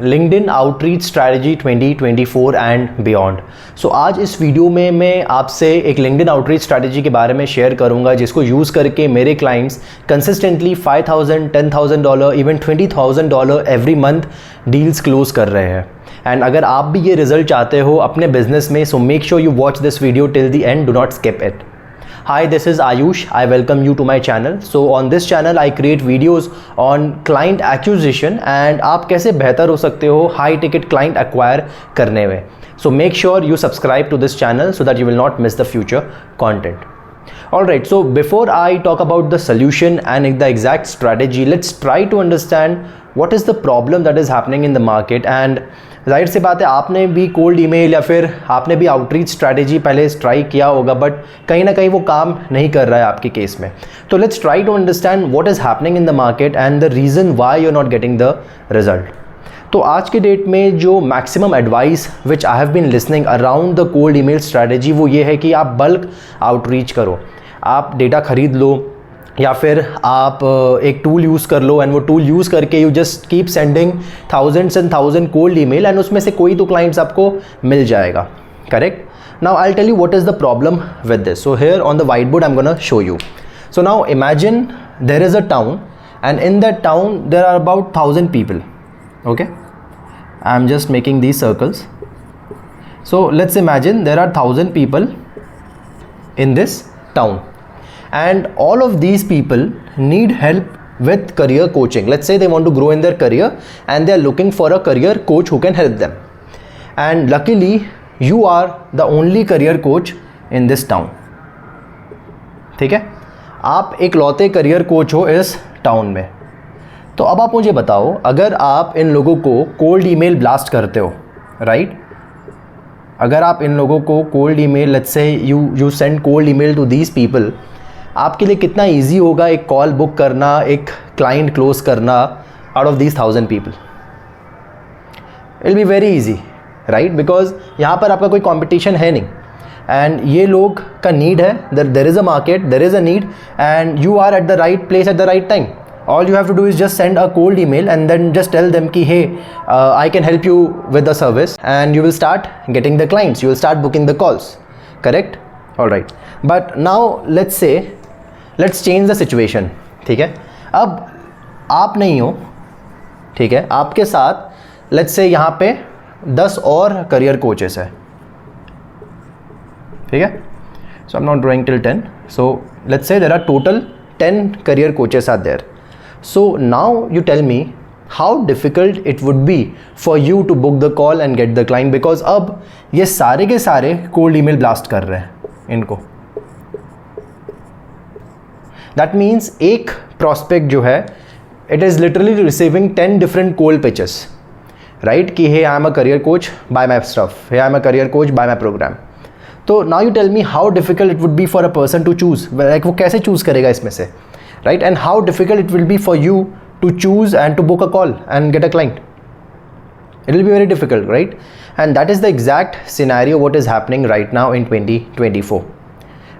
LinkedIn outreach strategy 2024 and beyond. So आज इस video में मैं आपसे एक लिंक्डइन आउटरीच स्ट्रैटेजी के बारे में शेयर करूंगा जिसको यूज़ करके मेरे clients consistently $5,000, $10,000, even $20,000 every month deals close कर रहे हैं। एंड अगर आप भी ये रिजल्ट चाहते हो अपने बिजनेस में, so make sure you watch this video till the end, do not skip it. Hi, this is Ayush. I welcome you to my channel. So on this channel I create videos on client acquisition and आप कैसे बेहतर हो सकते हो high ticket client acquire करने में। So make sure you subscribe to this channel so that you will not miss the future content. Alright, so before I talk about the solution and the exact strategy, let's try to understand what is the problem that is happening in the market. And जाहिर सी बात है आपने भी cold email या फिर आपने भी outreach strategy पहले ट्राई किया होगा, बट कहीं ना कहीं वो काम नहीं कर रहा है आपके केस में। तो let's try to understand what is happening in the market and the reason why you are not getting the result. तो आज के डेट में जो maximum advice which I have been listening around the cold email strategy वो ये है कि आप बल्क आउटरीच करो, आप डेटा खरीद लो या फिर आप एक टूल यूज़ कर लो एंड वो टूल यूज़ करके you just keep sending thousands and thousand cold email and उसमें से कोई तो क्लाइंट्स आपको मिल जाएगा। Correct. Now I will tell you what is the problem with this. So here on the white board I am gonna show you. So now imagine there is a town and in that town there are about 1000 people. Okay, I am just making these circles. So let's imagine there are 1000 people in this town and all of these people need help with career coaching. Let's say they want to grow in their career and they are looking for a career coach who can help them, and luckily you are the only career coach in this town. ठीक है, आप एक लौते career coach हो इस town में। तो अब आप मुझे बताओ, अगर आप इन लोगों को कोल्ड ईमेल ब्लास्ट करते हो, राइट, अगर आप इन लोगों को cold email, let's say you send cold email to these people, आपके लिए कितना इजी होगा एक कॉल बुक करना, एक क्लाइंट क्लोज करना out of these 1000 people. It will be very easy, right, because यहाँ पर आपका कोई कंपटीशन है नहीं एंड ये लोग का नीड है, there is a market, there is a need and you are at the right place at the right time. All you have to do is just send a cold email and then just tell them ki hey, I can help you with the service, and you will start getting the clients, you will start booking the calls. Correct? All right, but now let's change the situation. ठीक है, अब आप नहीं हो, ठीक है, आपके साथ let's say यहाँ पे 10 और करियर कोचेस है। ठीक है, so I'm not drawing till 10, so let's say there are total 10 career coaches are there. So now you tell me how difficult it would be for you to book the call and get the client, because अब ये सारे के सारे cold email blast कर रहे हैं इनको। That means एक prospect जो है it is literally receiving 10 different cold pitches, right, कि hey, I am a career coach, buy my stuff, hey, I am a career coach, buy my program. तो now you tell me how difficult it would be for a person to choose, like वो कैसे choose करेगा इसमें से, right, and how difficult it will be for you to choose and to book a call and get a client. It will be very difficult, right? And that is the exact scenario what is happening right now in 2024,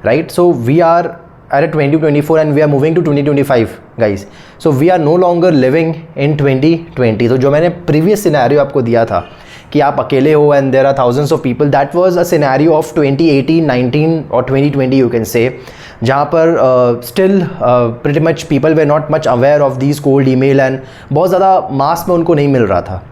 right? So we are at 2024 and we are moving to 2025, guys. So we are no longer living in 2020. तो जो मैंने previous scenario आपको दिया था कि आप अकेले हो and there are thousands of people, that was a scenario of 2018, 19 or 2020 you can say, जहाँ पर still pretty much people were not much aware of these cold email and बहुत ज़्यादा मास में उनको नहीं मिल रहा था,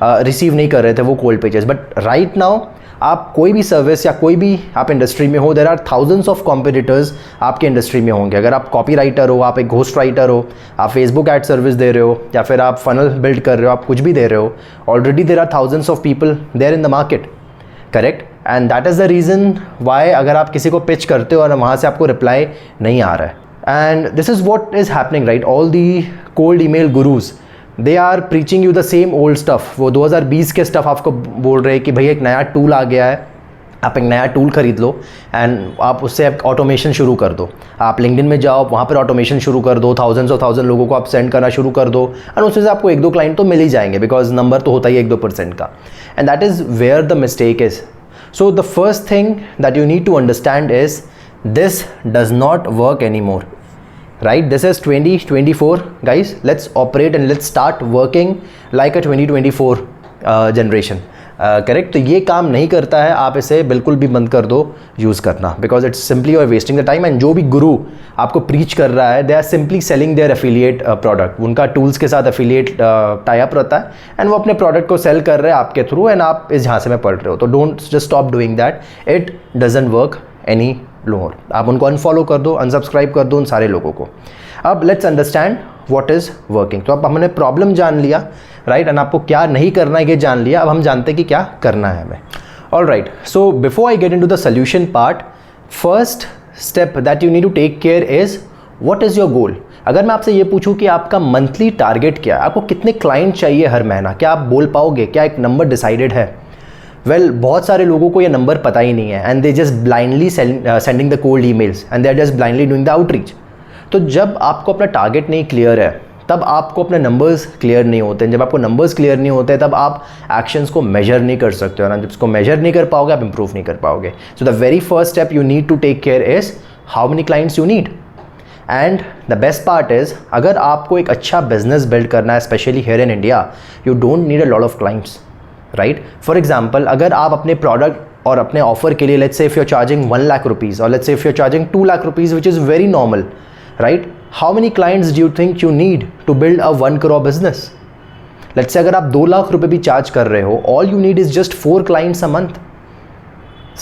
रिसीव नहीं कर रहे थे वो cold pages. But right now आप कोई भी सर्विस या कोई भी आप इंडस्ट्री में हो, there are thousands of competitors आपके इंडस्ट्री में होंगे। अगर आप कॉपी राइटर हो, आप एक घोस्ट राइटर हो, आप फेसबुक एड सर्विस दे रहे हो या फिर आप फनल बिल्ड कर रहे हो, आप कुछ भी दे रहे हो, already there are thousands of people there in the market. Correct, and that is the reason why अगर आप किसी को पिच करते हो और वहाँ से आपको रिप्लाई नहीं आ रहा है, and this is what is happening, right. All the cold email gurus, they are preaching you the same old stuff. वो 2020 के स्टफ़ आपको बोल रहे हैं कि भाई एक नया टूल आ गया है, आप एक नया टूल खरीद लो एंड आप उससे ऑटोमेशन शुरू कर दो। आप लिंक्डइन में जाओ, वहाँ पर ऑटोमेशन शुरू कर दो, थाउजेंड लोगों को आप सेंड करना शुरू कर दो एंड उसमें से आपको 1-2 क्लाइंट तो मिल ही जाएंगे, बिकॉज नंबर तो होता ही 1-2% का। And that is where the mistake is. So the first thing that you need to understand is this does not work any more, right? This is 2024, guys. Let's operate and let's start working like a 2024 generation, correct. तो ये काम नहीं करता है, आप इसे बिल्कुल भी बंद कर दो यूज़ करना, because it's simply you are wasting the time. And जो भी गुरु आपको प्रीच कर रहा है, they are simply selling their affiliate product, उनका टूल्स के साथ एफिलिएट टाई अप रहता है एंड वो अपने प्रोडक्ट को सेल कर रहे हैं आपके थ्रू, एंड आप इस झांसे में पड़ रहे हो। तो don't just stop doing that, it doesn't work any lower. आप उनको अनफॉलो कर दो, अनसब्सक्राइब कर दो उन सारे लोगों को। अब let's understand what is working. तो अब हमने प्रॉब्लम जान लिया, राइट, एंड आपको क्या नहीं करना है ये जान लिया। अब हम जानते हैं कि क्या करना है हमें। All right, so before I get into the solution part, first step that you need to take care is what is your goal. अगर मैं आपसे ये पूछूं कि आपका मंथली टारगेट क्या है, आपको कितने क्लाइंट चाहिए हर महीना, क्या आप बोल पाओगे? क्या एक नंबर डिसाइडेड है? वेल, बहुत सारे लोगों को ये नंबर पता ही नहीं है, and they just blindly sending the cold emails and they are just blindly doing the outreach. तो जब आपको अपना टारगेट नहीं क्लियर है, तब आपको अपने नंबर्स क्लियर नहीं होते हैं। जब आपको नंबर्स क्लियर नहीं होते, तब आप एक्शंस को मेजर नहीं कर सकते हो ना। जब इसको मेजर नहीं कर पाओगे, आप इंप्रूव नहीं कर पाओगे। So the very first step you need to take care is how many clients you need. And the best part is, अगर आपको एक अच्छा बिजनेस बिल्ड करना है, specially here in India, you don't need a lot of clients, right. For example, अगर आप अपने product और अपने ऑफर के लिए, let's say if you are charging 1 lakh rupees और let's say if you are charging 2 lakh rupees, which is very normal, right. How many clients do you think you need to build a 1 crore business? Let's say अगर आप 2 लाख रुपए भी charge कर रहे हो, all you need is just 4 clients a month.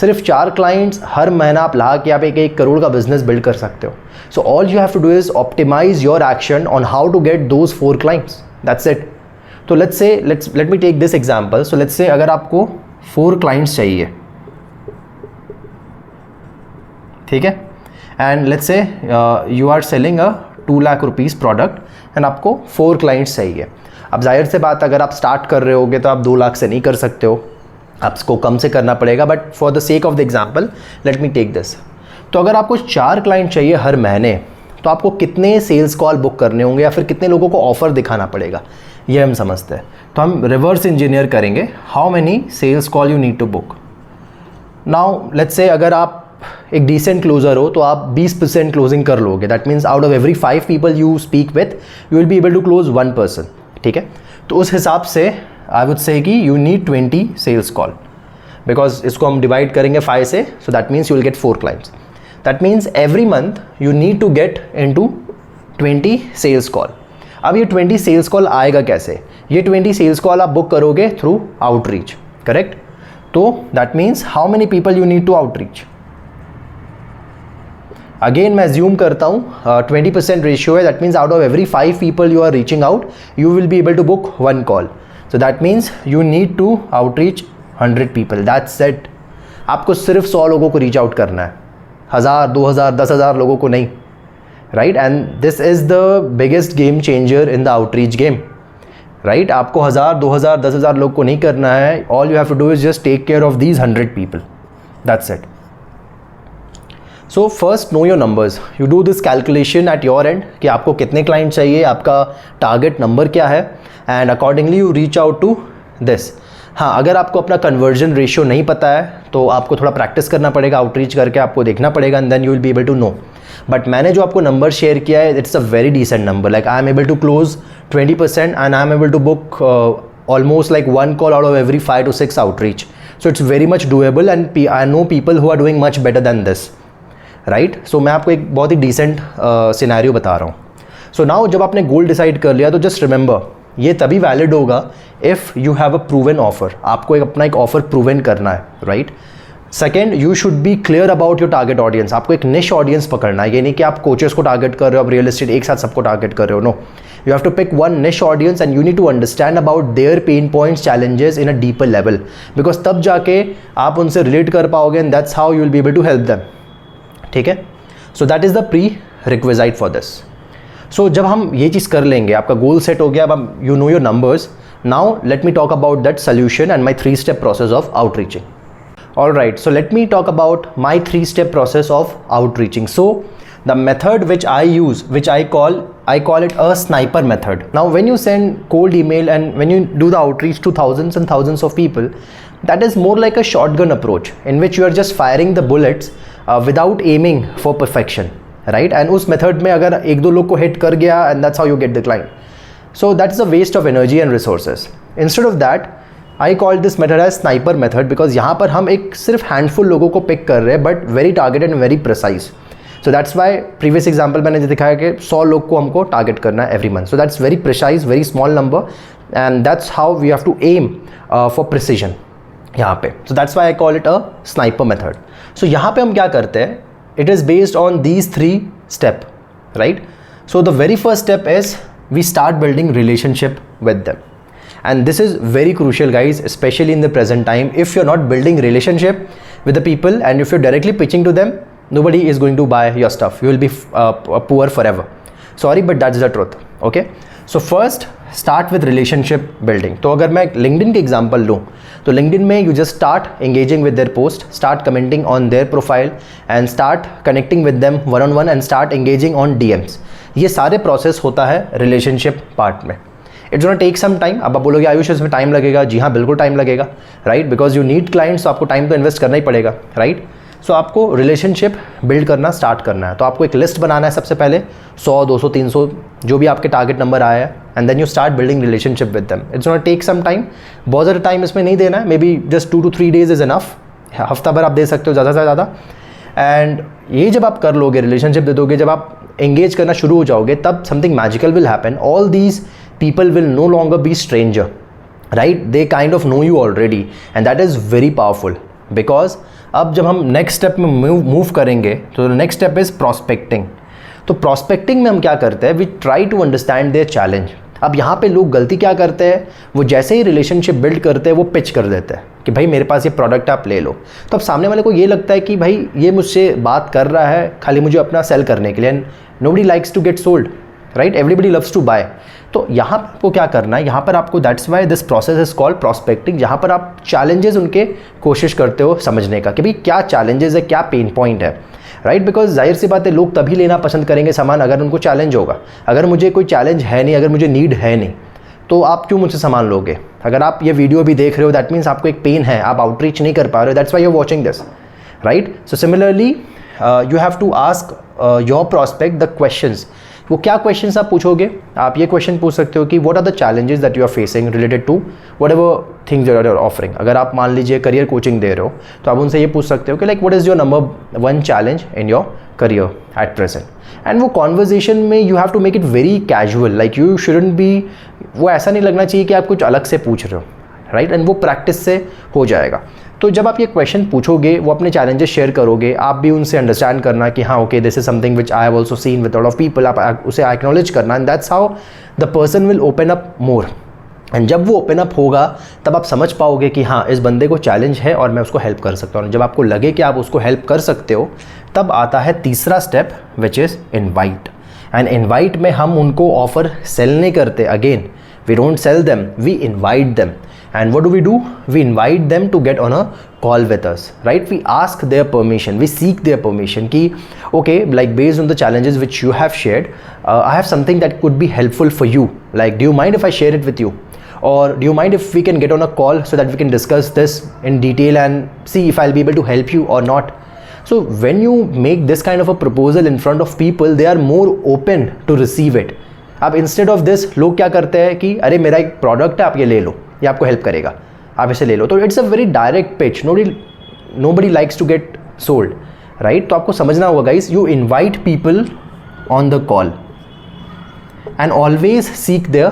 सिर्फ 4 clients हर महीना आप ला के आप 1 करोड़ का बिजनेस बिल्ड कर सकते हो। So all you have to do is optimise your action on how to get those 4 clients, that's it. तो let me take this example. So let's say अगर आपको 4 क्लाइंट्स चाहिए, ठीक है, and let's say you are selling a 2 lakh rupees product and आपको 4 clients चाहिए। अब जाहिर से बात, अगर आप स्टार्ट कर रहे होगे तो आप 2 लाख से नहीं कर सकते हो, आपको कम से करना पड़ेगा। But for the sake of the example let me take this. तो अगर आपको 4 क्लाइंट चाहिए हर महीने, तो आपको कितने सेल्स कॉल बुक करने होंगे या फिर कितने लोगों को ऑफर दिखाना पड़ेगा, ये हम समझते हैं। तो हम रिवर्स इंजीनियर करेंगे, how many sales call you need to book. Now let's say अगर आप एक डिसेंट क्लोजर हो तो आप 20% क्लोजिंग कर लोगे। That means out of every 5 people you speak with, you will be able to close 1 person, ठीक है। तो उस हिसाब से आई वुड से कि you need 20 sales call, because इसको हम डिवाइड करेंगे 5 से, so that means you will get 4 clients. That means every month you need to get into 20 sales call. अब ये 20 सेल्स कॉल आएगा कैसे? ये 20 सेल्स कॉल आप बुक करोगे थ्रू आउटरीच, करेक्ट। तो that means how many people you need to outreach. Again मैं assume करता हूँ 20% रेशियो है, that means out of every 5 people you are reaching out, you will be able to book 1 call. So that means you need to outreach 100 people, that's it. आपको सिर्फ 100 लोगों को reach out करना है, 1000, 2000, 10,000 लोगों को नहीं, right. And this is the biggest game changer in the outreach game, right. आपको 1000, 2000, 10,000 लोग को नहीं करना है। All you have to do is just take care of these 100 people, that's it. So first know your numbers, you do this calculation at your end कि आपको कितने client चाहिए, आपका टारगेट नंबर क्या है, and accordingly you reach out to this. हाँ, अगर आपको अपना कन्वर्जन रेशियो नहीं पता है तो आपको थोड़ा प्रैक्टिस करना पड़ेगा, आउटरीच करके आपको देखना पड़ेगा, and then you will be able to know. But मैंने जो आपको नंबर शेयर किया है, it's a very decent number. Like I am able to close 20% and I am able to book almost like 1 call out of every 5 to 6 outreach. So it's very much doable, and I know people who are doing much better than this, right? So मैं आपको एक बहुत ही decent scenario बता रहा हूँ. So now जब आपने goal decide कर लिया तो just remember, ये तभी वैलिड होगा if you have a proven offer. आपको अपना एक ऑफर प्रूवन करना है, right? Second, you should be clear about your target audience. आपको एक निश ऑडियंस पकड़ना है. ये नहीं कि आप कोचेस को टारगेट कर रहे हो, आप रियल एस्टेट एक साथ सबको टारगेट कर रहे हो. No, you have to pick one niche audience and you need to understand about their pain points, challenges in a deeper level, because तब जाके आप उनसे रिलेट कर पाओगे and that's how you will be able to help them. ठीक है, so that is the prerequisite for this. So जब हम ये चीज़ कर लेंगे, आपका गोल सेट हो गया, अब you know your numbers. Now let me talk about that solution and my 3-step process of outreaching. Alright, so let me talk about my 3-step process of outreaching. So the method which I use, which I call it a sniper method. Now when you send cold email and when you do the outreach to thousands and thousands of people, that is more like a shotgun approach in which you are just firing the bullets without aiming for perfection, right? And उस method में अगर एक दो लोग को hit कर गया and that's how you get the client. So that is a waste of energy and resources. Instead of that, I call this method as sniper method because यहाँ पर हम एक सिर्फ हैंडफुल लोगों को पिक कर रहे हैं but very targeted and very precise. So that's Y previous example मैंने जो दिखाया कि 100 लोग को हमको टारगेट करना है every month. So that's very precise, very small number and that's how we have to aim for precision यहाँ पे. So that's why I call it a sniper method. So यहाँ पे हम क्या करते हैं, it is based on these 3 step, right. So the very first step is we start building relationship with them. And this is very crucial, guys, especially in the present time. If you're not building relationship with the people and if you're directly pitching to them, nobody is going to buy your stuff. You will be poor forever. Sorry, but that's the truth. Okay, so first start with relationship building. तो अगर मैं LinkedIn के example लूँ तो LinkedIn में you just start engaging with their post, start commenting on their profile and start connecting with them one on one and start engaging on DMs. ये सारे process होता है relationship part में. It's gonna take some time. अब आप बोलोगे आयुष इसमें time लगेगा. जी हाँ, बिल्कुल टाइम लगेगा, right, because you need clients. तो आपको टाइम तो इन्वेस्ट करना ही पड़ेगा, राइट. सो आपको रिलेशनशिप बिल्ड करना स्टार्ट करना है. तो आपको एक लिस्ट बनाना है सबसे पहले 100, 200, 300 जो भी आपके टारगेट नंबर आया है and then you start building relationship with them. It's gonna take some time. बहुत ज़्यादा टाइम इसमें नहीं देना है. Maybe just 2 to 3 days is enough. हफ्ता भर आप दे सकते हो ज़्यादा से ज़्यादा. एंड ये जब आप कर लोगे, रिलेशनशिप दे दोगे, जब आप एंगेज करना शुरू हो जाओगे, तब something magical will happen. All these people will no longer be stranger, right? They kind of know you already and that is very powerful because अब जब हम next step में move करेंगे तो next step is prospecting. तो prospecting में हम क्या करते हैं, we try to understand their challenge. अब यहाँ पे लोग गलती क्या करते हैं, वो जैसे ही रिलेशनशिप बिल्ड करते हैं वो पिच कर देते हैं कि भाई मेरे पास ये प्रोडक्ट आप ले लो. तो अब सामने वाले को ये लगता है कि भाई ये मुझसे बात कर रहा है खाली मुझे अपना सेल करने के लिए. And nobody likes to get sold, right, everybody loves to buy. तो यहाँ पर आपको क्या करना है, यहाँ पर आपको, that's why this process is called prospecting, जहाँ पर आप चैलेंजेस उनके कोशिश करते हो समझने का कि भाई क्या चैलेंजेस है, क्या पेन पॉइंट है, राइट. बिकॉज जाहिर सी बात है लोग तभी लेना पसंद करेंगे सामान अगर उनको चैलेंज होगा. अगर मुझे कोई चैलेंज है नहीं, अगर मुझे नीड है नहीं, तो आप क्यों मुझसे सामान लोगे. अगर आप ये वीडियो भी देख रहे हो दैट मीन्स आपको एक पेन है, आप आउटरीच नहीं कर पा रहे हो, that's why you are watching this, right. So similarly you have to ask your prospect the questions. वो क्या क्वेश्चंस आप पूछोगे, आप ये क्वेश्चन पूछ सकते हो कि what are the challenges that you are facing related to whatever things you are offering. अगर आप मान लीजिए करियर कोचिंग दे रहे हो तो आप उनसे ये पूछ सकते हो कि like what is your number 1 challenge in your career at present. And वो कॉन्वर्जेशन में you have to make it very casual, like you shouldn't be, वो ऐसा नहीं लगना चाहिए कि आप कुछ अलग से पूछ रहे हो, राइट. एंड वो प्रैक्टिस से हो जाएगा. तो जब आप ये क्वेश्चन पूछोगे, वो अपने चैलेंजेस शेयर करोगे, आप भी उनसे अंडरस्टैंड करना कि हाँ okay this is something which I have also seen with lot of people. आप उसे एक्नॉलेज करना and that's how the person will open up more. And जब वो ओपन अप होगा तब आप समझ पाओगे कि हाँ इस बंदे को चैलेंज है और मैं उसको हेल्प कर सकता हूँ. जब आपको लगे कि आप उसको हेल्प कर सकते हो तब आता है तीसरा step which is invite. And invite में हम उनको ऑफर सेल नहीं करते. Again we don't sell them, we invite them. And what do? We invite them to get on a call with us, right? We ask their permission, we seek their permission ki okay, like based on the challenges which you have shared, I have something that could be helpful for you. Like, do you mind if I share it with you? Or do you mind if we can get on a call so that we can discuss this in detail and see if I'll be able to help you or not? So when you make this kind of a proposal in front of people, they are more open to receive it. अब instead of this लोग क्या करते हैं कि अरे मेरा एक product है आप ये ले लो, ये आपको हेल्प करेगा, आप इसे ले लो. तो it's a very direct pitch. Nobody likes to get sold, right. तो आपको समझना होगा guys, you invite people on the call and always seek their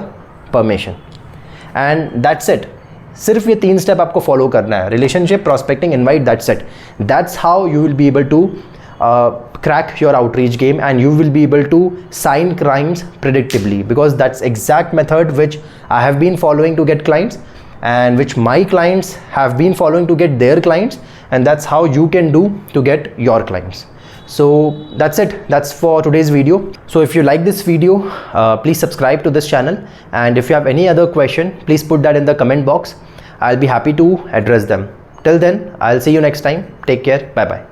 permission and that's it. सिर्फ ये 3 स्टेप आपको फॉलो करना है, relationship, prospecting, invite, that's it. That's how you will be able to crack your outreach game and you will be able to sign clients predictably, because that's exact method which I have been following to get clients and which my clients have been following to get their clients, and that's how you can do to get your clients. So that's it, that's for today's video. So if you like this video, please subscribe to this channel, and if you have any other question, please put that in the comment box. I'll be happy to address them. Till then, I'll see you next time. Take care. Bye bye.